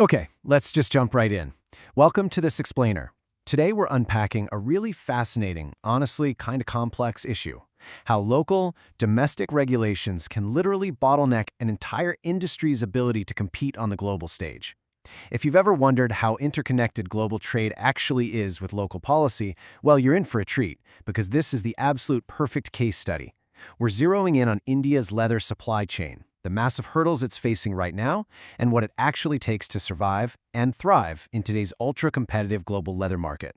Okay, let's just jump right in. Welcome to This Explainer. Today we're unpacking a really fascinating, honestly kind of complex issue. How local, domestic regulations can literally bottleneck an entire industry's ability to compete on the global stage. If you've ever wondered how interconnected global trade actually is with local policy, well, you're in for a treat, because this is the absolute perfect case study. We're zeroing in on India's leather supply chain, the massive hurdles it's facing right now, and what it actually takes to survive and thrive in today's ultra-competitive global leather market.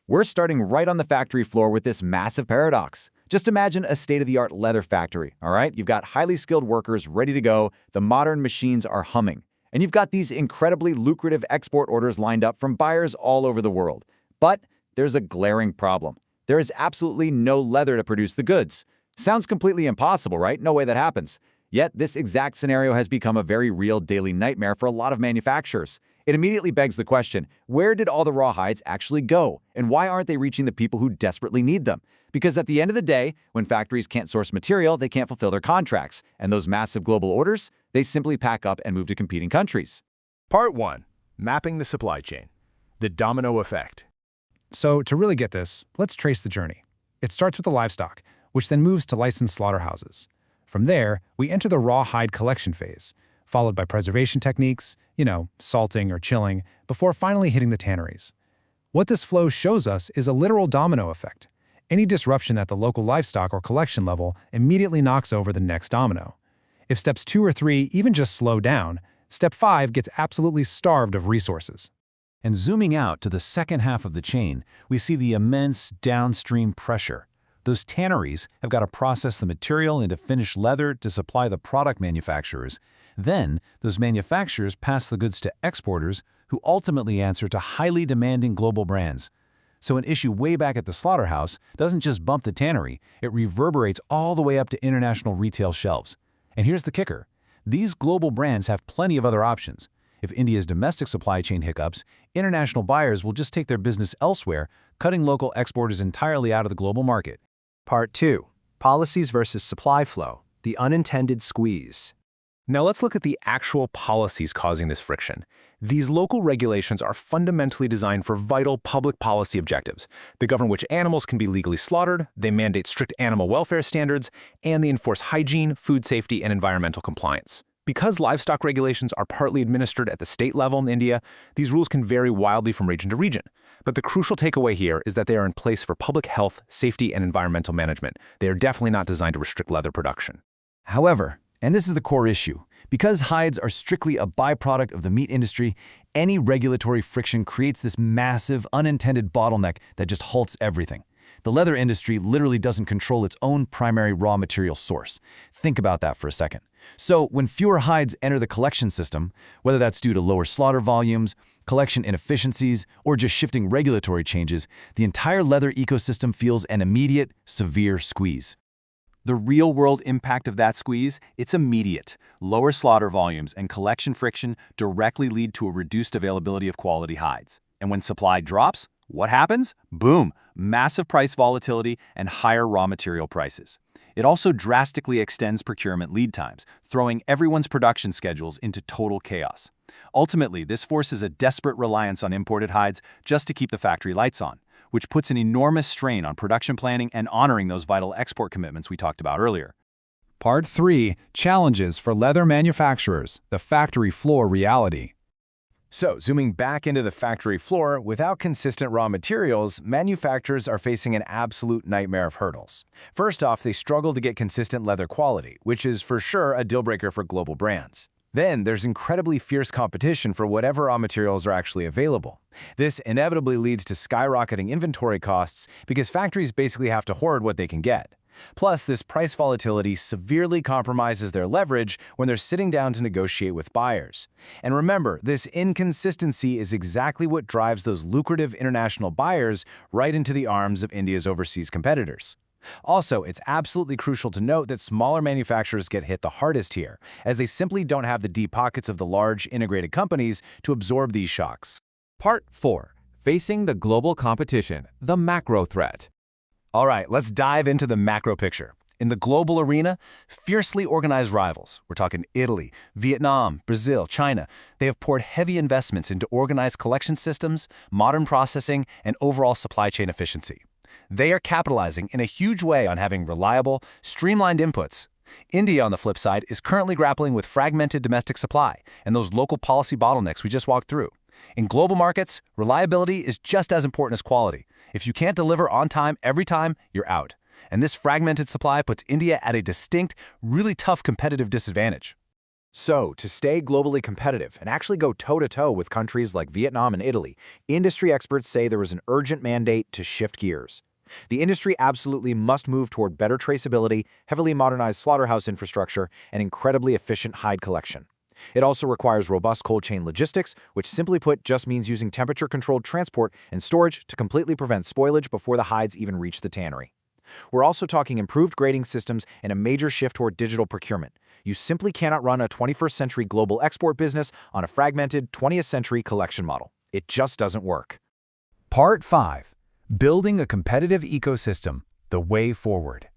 We're starting right on the factory floor with this massive paradox. Just imagine a state-of-the-art leather factory, all right? You've got highly skilled workers ready to go, the modern machines are humming, and you've got these incredibly lucrative export orders lined up from buyers all over the world. But there's a glaring problem. There is absolutely no leather to produce the goods. Sounds completely impossible, right? No way that happens. Yet, this exact scenario has become a very real daily nightmare for a lot of manufacturers. It immediately begs the question, where did all the raw hides actually go? And why aren't they reaching the people who desperately need them? Because at the end of the day, when factories can't source material, they can't fulfill their contracts. And those massive global orders, they simply pack up and move to competing countries. Part 1. Mapping the supply chain. The domino effect. So to really get this, let's trace the journey. It starts with the livestock, which then moves to licensed slaughterhouses. From there, we enter the raw hide collection phase, followed by preservation techniques, salting or chilling, before finally hitting the tanneries. What this flow shows us is a literal domino effect. Any disruption at the local livestock or collection level immediately knocks over the next domino. If steps 2 or 3 even just slow down, step 5 gets absolutely starved of resources. And zooming out to the second half of the chain, we see the immense downstream pressure. Those tanneries have got to process the material into finished leather to supply the product manufacturers. Then, those manufacturers pass the goods to exporters who ultimately answer to highly demanding global brands. So an issue way back at the slaughterhouse doesn't just bump the tannery, it reverberates all the way up to international retail shelves. And here's the kicker. These global brands have plenty of other options. If India's domestic supply chain hiccups, international buyers will just take their business elsewhere, cutting local exporters entirely out of the global market. Part 2. Policies versus supply flow, the unintended squeeze. Now let's look at the actual policies causing this friction. These local regulations are fundamentally designed for vital public policy objectives. They govern which animals can be legally slaughtered, they mandate strict animal welfare standards, and they enforce hygiene, food safety, and environmental compliance. Because livestock regulations are partly administered at the state level in India, these rules can vary wildly from region to region. But the crucial takeaway here is that they are in place for public health, safety, and environmental management. They are definitely not designed to restrict leather production. However, and this is the core issue, because hides are strictly a byproduct of the meat industry, any regulatory friction creates this massive, unintended bottleneck that just halts everything. The leather industry literally doesn't control its own primary raw material source. Think about that for a second. So when fewer hides enter the collection system, whether that's due to lower slaughter volumes, collection inefficiencies, or just shifting regulatory changes, the entire leather ecosystem feels an immediate, severe squeeze. The real-world impact of that squeeze? It's immediate. Lower slaughter volumes and collection friction directly lead to a reduced availability of quality hides. And when supply drops, what happens? Boom! Massive price volatility and higher raw material prices. It also drastically extends procurement lead times, throwing everyone's production schedules into total chaos. Ultimately, this forces a desperate reliance on imported hides just to keep the factory lights on, which puts an enormous strain on production planning and honoring those vital export commitments we talked about earlier. Part 3. Challenges for leather manufacturers, the factory floor reality. So, zooming back into the factory floor, without consistent raw materials, manufacturers are facing an absolute nightmare of hurdles. First off, they struggle to get consistent leather quality, which is for sure a deal-breaker for global brands. Then, there's incredibly fierce competition for whatever raw materials are actually available. This inevitably leads to skyrocketing inventory costs because factories basically have to hoard what they can get. Plus, this price volatility severely compromises their leverage when they're sitting down to negotiate with buyers. And remember, this inconsistency is exactly what drives those lucrative international buyers right into the arms of India's overseas competitors. Also, it's absolutely crucial to note that smaller manufacturers get hit the hardest here, as they simply don't have the deep pockets of the large integrated companies to absorb these shocks. Part 4. Facing the global competition, the macro threat. All right, let's dive into the macro picture. In the global arena, fiercely organized rivals, we're talking Italy, Vietnam, Brazil, China, they have poured heavy investments into organized collection systems, modern processing, and overall supply chain efficiency. They are capitalizing in a huge way on having reliable, streamlined inputs. India, on the flip side, is currently grappling with fragmented domestic supply and those local policy bottlenecks we just walked through. In global markets, reliability is just as important as quality. If you can't deliver on time every time, you're out. And this fragmented supply puts India at a distinct, really tough competitive disadvantage. So, to stay globally competitive and actually go toe-to-toe with countries like Vietnam and Italy, industry experts say there is an urgent mandate to shift gears. The industry absolutely must move toward better traceability, heavily modernized slaughterhouse infrastructure, and incredibly efficient hide collection. It also requires robust cold chain logistics, which simply put just means using temperature-controlled transport and storage to completely prevent spoilage before the hides even reach the tannery. We're also talking improved grading systems and a major shift toward digital procurement. You simply cannot run a 21st century global export business on a fragmented 20th century collection model. It just doesn't work. Part 5. Building a competitive ecosystem, the way forward.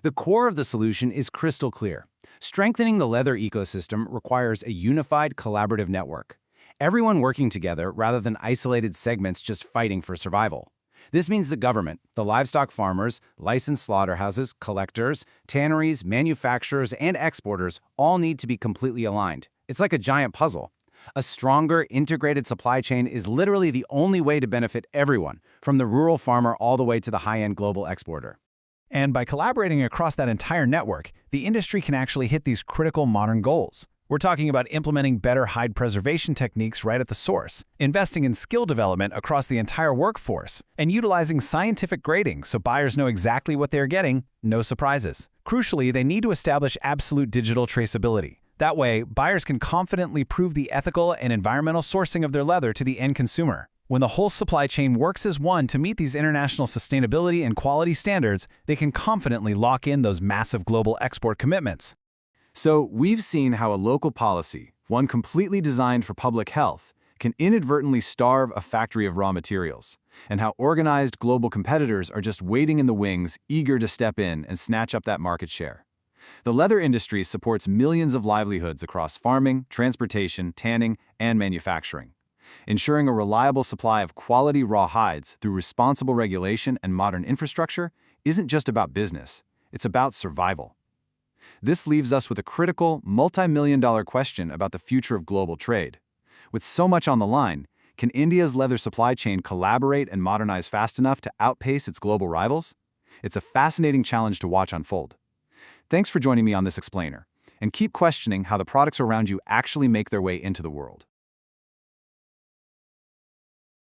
The core of the solution is crystal clear. Strengthening the leather ecosystem requires a unified collaborative network. Everyone working together rather than isolated segments just fighting for survival. This means the government, the livestock farmers, licensed slaughterhouses, collectors, tanneries, manufacturers, and exporters all need to be completely aligned. It's like a giant puzzle. A stronger, integrated supply chain is literally the only way to benefit everyone, from the rural farmer all the way to the high-end global exporter. And by collaborating across that entire network, the industry can actually hit these critical modern goals. We're talking about implementing better hide preservation techniques right at the source, investing in skill development across the entire workforce, and utilizing scientific grading so buyers know exactly what they're getting, no surprises. Crucially, they need to establish absolute digital traceability. That way, buyers can confidently prove the ethical and environmental sourcing of their leather to the end consumer. When the whole supply chain works as one to meet these international sustainability and quality standards, they can confidently lock in those massive global export commitments. So, we've seen how a local policy, one completely designed for public health, can inadvertently starve a factory of raw materials, and how organized global competitors are just waiting in the wings, eager to step in and snatch up that market share. The leather industry supports millions of livelihoods across farming, transportation, tanning, and manufacturing. Ensuring a reliable supply of quality raw hides through responsible regulation and modern infrastructure isn't just about business, it's about survival. This leaves us with a critical, multi-million-dollar question about the future of global trade. With so much on the line, can India's leather supply chain collaborate and modernize fast enough to outpace its global rivals? It's a fascinating challenge to watch unfold. Thanks for joining me on this explainer, and keep questioning how the products around you actually make their way into the world.